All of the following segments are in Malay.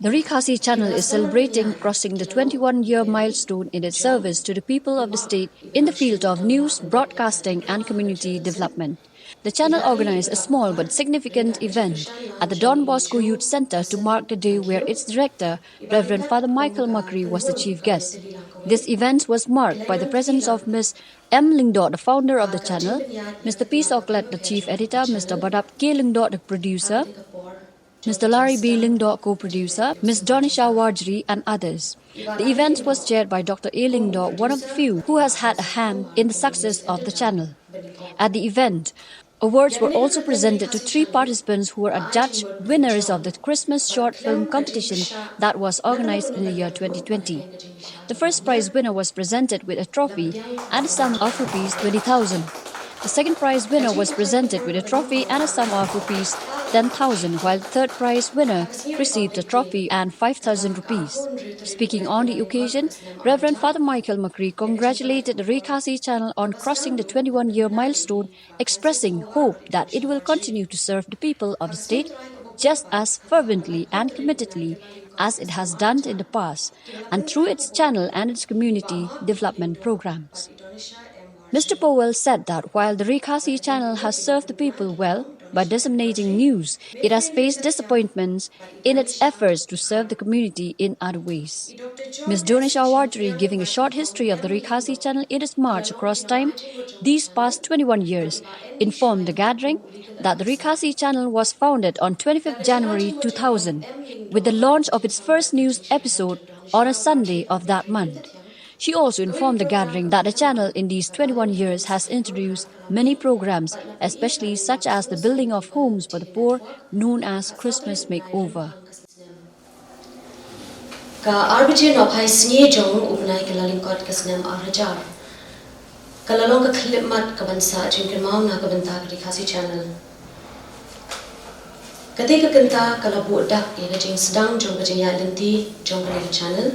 The Khasi Channel is celebrating crossing the 21-year milestone in its service to the people of the state in the field of news, broadcasting and community development. The channel organized a small but significant event at the Don Bosco Youth Center to mark the day where its director, Reverend Father Michael Macri, was the chief guest. This event was marked by the presence of Ms. M. Lingdot, the founder of the channel, Mr. P. Soklet, the chief editor, Mr. Badap K. Lingdot, the producer, Mr. Larry B. Lingdot, co-producer, Ms. Donisha Wardri, and others. The event was chaired by Dr. A. Lingdot, one of the few who has had a hand in the success of the channel. At the event, awards were also presented to 3 participants who were adjudged winners of the Christmas short film competition that was organized in the year 2020. The first prize winner was presented with a trophy and a sum of Rs 20,000. The second prize winner was presented with a trophy and a sum of Rs 10,000, while the third prize winner received a trophy and 5,000 rupees. Speaking on the occasion, Reverend Father Michael Macri congratulated the Khasi Channel on crossing the 21-year milestone, expressing hope that it will continue to serve the people of the state just as fervently and committedly as it has done in the past, and through its channel and its community development programs. Mr. Powell said that while the Khasi Channel has served the people well by disseminating news, it has faced disappointments in its efforts to serve the community in other ways. Ms. Donisha Wardri, giving a short history of the Khasi Channel in its march across time these past 21 years, informed the gathering that the Khasi Channel was founded on 25th January 2000 with the launch of its first news episode on a Sunday of that month. She also informed the gathering that the channel in these 21 years has introduced many programs, especially such as the building of homes for the poor, known as Christmas Makeover. Ka RBJ no phai sni jong upnai kalaling kot kasnam arajar. Kalalong ka khilmat ka bansa jingkin mau na ka banta ka Khasi Channel. Kate ka kanta kalabu dak ya jing sedang jong ka jingya lenti jong ka channel.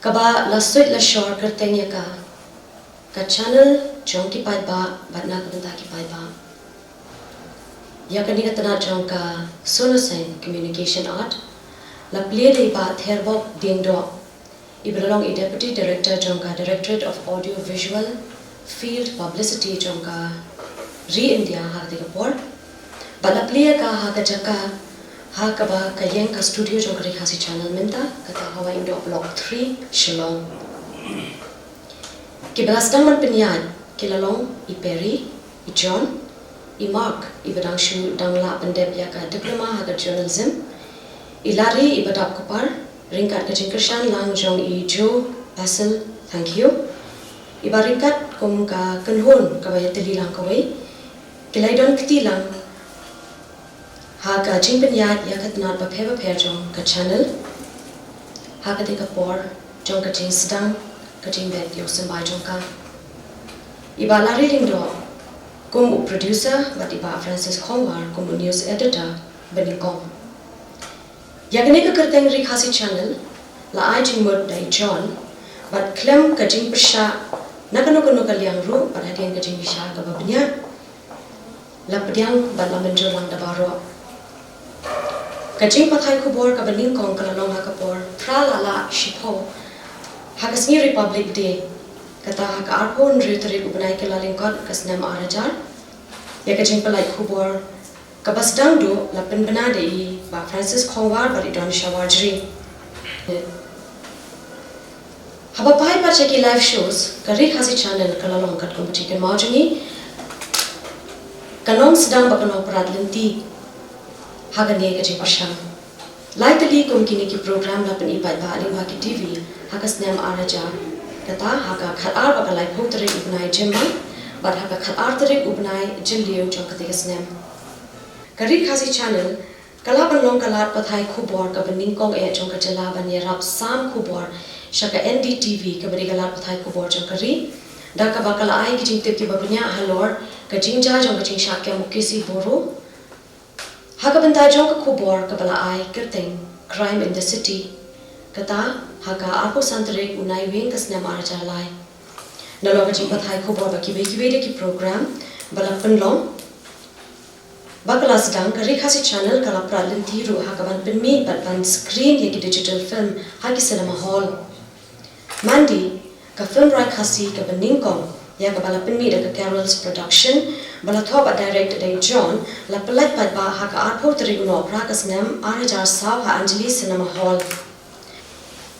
Kaba la suit la shore kerteng ya ka channel jong ki pai ba batna ka banta ki pai ba. Ya ka ni ka tana jong ka Sonosen communication art. La play de ba therbo ding do. Ibralong i deputy director jong ka Directorate of Audio Visual Field Publicity jong ka Re-India har de ka por. Ba la play ka ha ka jaka ha ka ba ka yang ka studio jong ka Khasi Channel minta kata hawa indo block 3 Shillong. Ki belasdang man penyan kilalong i Perry i John i Mark i badang shu dang la pendep ya ka diploma ha ka journalism i Larry i badap kupar ringkat ka jingkershan lang jong i Joe Basil thank you i baringkat kum ka kenhun ka ba teli lang kawai kilaidon kti lang ha ka jingpenyat ya katnat ba pheba pher jong ka channel ha ka de ka por jong ka jing sedang ka jing bet yo sembai jong ka iba Larry lingdo kum producer ba di ba Francis Khongwar kum news editor beningkom ya gane ka kerteng Khasi Channel la ai jing mod dai John but klem ka jing persha nakano kono ka liang ru ba hadien ka jing bisha ka ba benya la pediang ba la menjo lang da baro Kajing pathai kubor ka baning kong kalalong ha kapor pralala shipo hakasni Republic Day kata ha ka arpon ritri ubnai kalaling kot kasnam arajar ya kajing palai kubor kabasdang do la penbena de ba Francis Khongwar ba Donisha Wardri haba pai pa cheki live shows ka Khasi Channel kalalong kat kompetiken maujungi kanong sedang ba kanong pradlenti Hagane ka jing pasang. Lai tali kum kini ki program la pen ipai ba ali ki TV hakas nem araja. Kata haga khalar ba kalai phok tere ubnai jemma but haga khalar tere ubnai jilliu jong ka tegas nem. Kari Khasi Channel kala ban long kalat pathai khubor ka baning kong e jong ka jala ban ye rap sam khubor shaka NDTV ka bari kalat pathai khubor jong kari da ka ba kala ai ki jing tip ki ba banya halor ka jing ja jong ka jing shakya mukisi boro Haka banta jong ka kubor ka bala ai kerteng crime in the city kata haka arpo santrek unai wing kas na mara chalai nalo ka jing pathai kubor ba ki de ki program bala penlong Bakala sedang kari Khasi Channel kala pralenti ru hakaban penmi ban screen yaki digital film haki cinema hall. Mandi ka film rai Khasi ka beningkong ya ka bala penmi da ka Carol's production bala thoba direct day John la pelat pat ba haka arpo triguno prakas nem arajar saw ha Anjali cinema hall.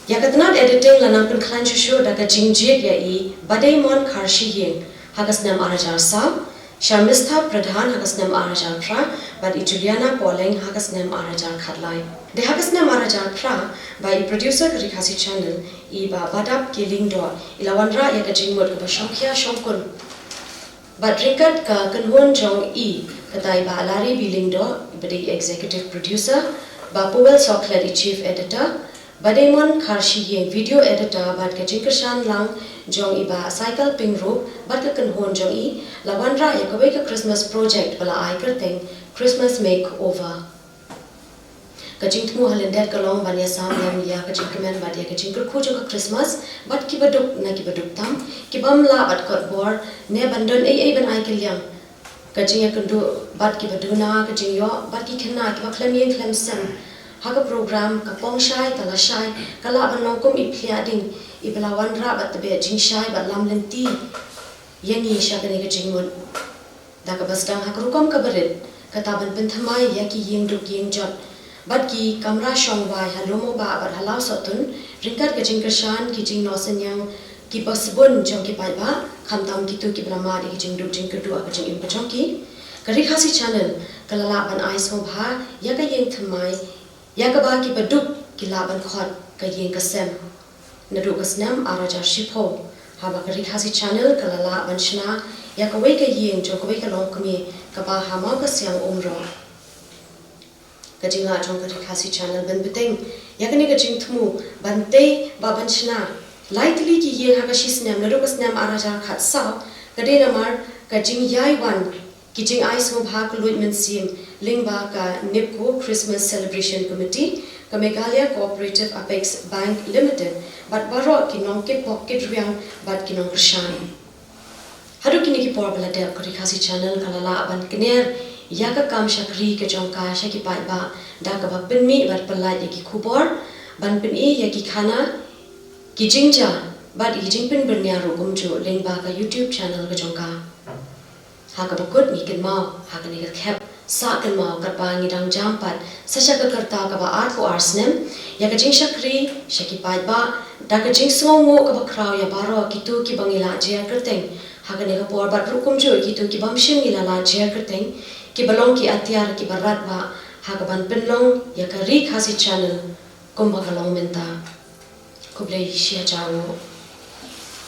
Ya ka tanat editing la nang pen klan show da ka jingjek ya I badai mon kharshi yin hakas nem arajar saw Sharmistha Pradhan hakas nem arajar pra but Juliana Pauling hakas nem arajar khatlai. De hakas nem arajar pra by producer kari Khasi Channel I ba badap kiling do ilawanra ya ka jingmot ka shongkya shongkun. But ringkat ka kanhuan jong I katai ba alari biling do ibadi executive producer ba Powell Soklet I chief editor Bademon Kharshi Yeng video editor bat ka Jinkershan lang jong iba cycle ping rope bat ka kanhon jong I lawanra ya ka ka Christmas project bala ai kerteng Christmas makeover ka jingtmu halender ka long ban ya sam yam ya ka jingkemen bat ya ka jingker khu jong ka Christmas bat ki baduk na ki baduk tam ki bamla bat ka bor ne bandon ai ban ai kelyang ka jing ya kundu bat ki baduna ka jing yo bat ki khna ki ba khlam yeng khlam sam haga program ka pongshai kala shai kala ban kum iplia ding iblawan ra bat be jing shai bat lam lenti yani sha ka ne ka jingmon da ka basdang hakrukom ka berit ka taban pen thamai ya ki yeng duk yeng jot bat ki kamra shong bai halomo ba bat halau sotun ringkat ka jing kershan ki jing nosen yang ki basbon jong ki pai ba khamtam ki tu ki brama di ki jing duk jing kedua ka jing im pachong ki kari Khasi Channel kalala ban ais mo bha ya ka yeng thamai ya ka ba ki baduk ki laban khot ka yeng ka sem nadu ka snam araja shipho ha ba kari Khasi Channel kalala ban shna ya ka wei ka yeng jo ka wei ka long kami ka ba ha ma ka siang umro ka jinga jong kari Khasi Channel ban beteng ya ka ni ka jing thmu ban te ba ban shna lightly ki yeng ha ka shi snam nadu ka snam araja khat sa ka de namar ka jing yai wan Kijing Ice Mo Bha Kluit Min Sim Lingba Ka NIPCO Christmas Celebration Committee Ka Meghalaya Cooperative Apex Bank Limited Bat Baro Kinong Kip Pocket Riang Bat Kinong Krishan Hadu Kini Ki Por Bala Deb Kari Khasi Channel Kalala Ban Kiner Yaka Kam Shakri Ka Jongka Shaki Pat Ba Da Ka Ba Pinmi Bat Palai Yaki Kubor Ban Pini Yaki Khana Kijing Ja Bat Kijing Pin Bernia Rukumju Lingba Ka YouTube channel Ka Jongka Haka bakut ni kan mau haka ni khap sa kan mau kat pa ngi dang jampat sasha ka karta ka ba art ko arsnem ya ka jing shakri shaki pai ba da ka jing songo ka ba kraw ya baro ki tu ki bangila je kerteng haka ni ka por bat rukum jo ki tu ki bam shim ila la je kerteng ki balong ki atyar ki barat ba haka ban penlong ya ka ri Khasi Channel kum ba kalong menta kublai shia jawo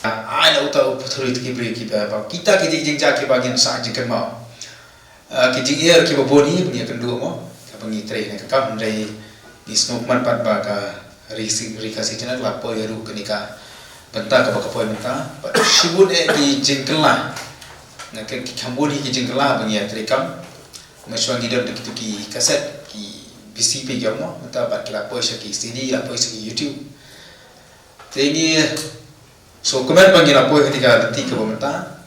Aina utau putri itu kibri kita, kita kijing jaki bagian saat jengkel mau, kijing air kiba boni punya kendua mau, kapangi tray nak kam dari di snowman pat baga Khasi Channel lapo yaru kenika bentar kapa kapoi bentar, sibut ki jengkel lah, nak kamboni ki jengkel lah punya tray kam, macam ngidam dekitu ki kaset ki PCP jam mau, bentar pat lapo saki CD lapo saki YouTube, ini so komen panggil apa ketika leti ke pemerintah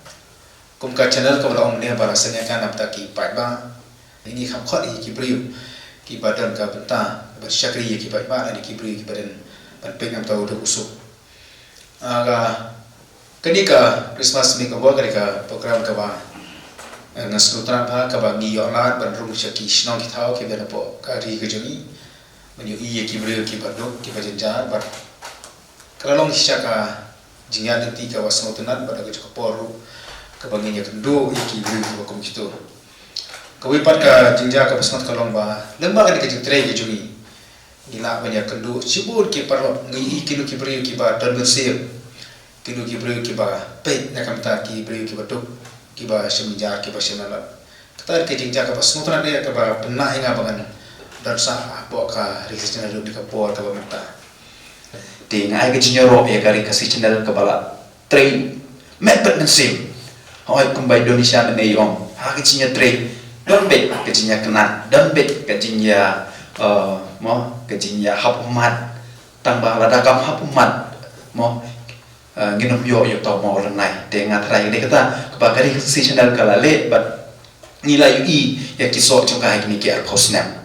kumka channel ke belakang ni barasanya kan apa ki pai ba ini kham khot ki priu ki badan ka benta bersyakri ki pai ba ni ki priu ki badan ban peng am tau dak usuk aga kenika Christmas ni ka ba kenika program ka ba ngasutran ba ka ba ngi yolat ban rum syaki snong ki thau ki ben po ka ri ke joni menyu i ki priu ki baduk ki bajenjar bar kalau long syaka jingya nanti kawas ngotunan pada ke poru ke banginya kendo iki beli ke bakom gitu kawipat ka jingja ka pasngat kalong ba lemba ka ke tre ke jumi gila banyak kendo sibur ki parlo ngi kilo ki beri ki ba dan bersih kilo ki beri ki ba pe na kam ta ki beri ki batuk ki ba semenja ki ba semala kata ke jingja ka pasngat dia ka ba pernah inga bangan dan sa bo ka resisten di ka por ka ba mata Ting ai ke jinyoro ya kari Khasi Channel kepala train mepet mensim hoi kumbai Indonesia dan ayom ha ke jinya train don bet ke jinya kenat don bet ke jinya mo ke jinya hap umat tambah ladakam hap umat mo nginum yo yo to mo renai dengan trai ini kata kepakari Khasi Channel kala le bat nilai i ya ki so chung ka ni ke al phosnam